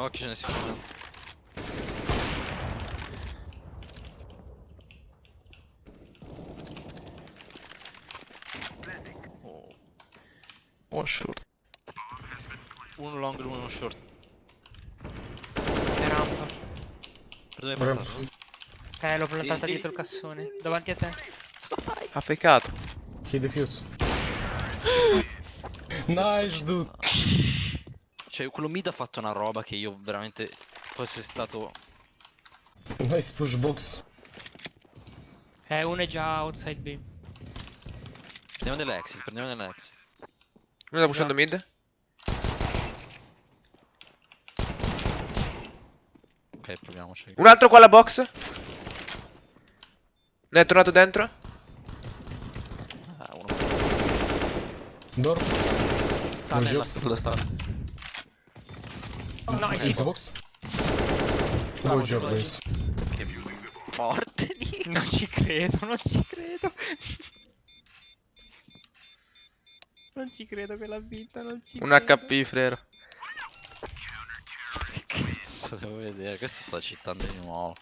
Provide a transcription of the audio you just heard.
Occhio, ce ne siamo. Oh. One short. Uno long, uno short. È rampa. Per dove hai portato? L'ho plantata dietro il cassone. Davanti a te. Ha fakeato. He defuse. Nice, dude. Cioè, quello mid ha fatto una roba che io veramente fosse stato... Nice push box. Uno è già outside B. Prendiamo dell'exit, prendiamo dell'exit. Uno sta pushando mid. Ok, proviamoci. Un altro qua alla box. Ne è tornato dentro. Ah, uno. Door. Tunnel, sulla strada. No, è sì. Into box. Good job, Bravo. guys. Che forte. Non ci credo, non ci credo. Non ci credo che l'ha vinta, non ci Un credo. HP, frero. Che cazzo devo vedere? Questo sta citando di nuovo.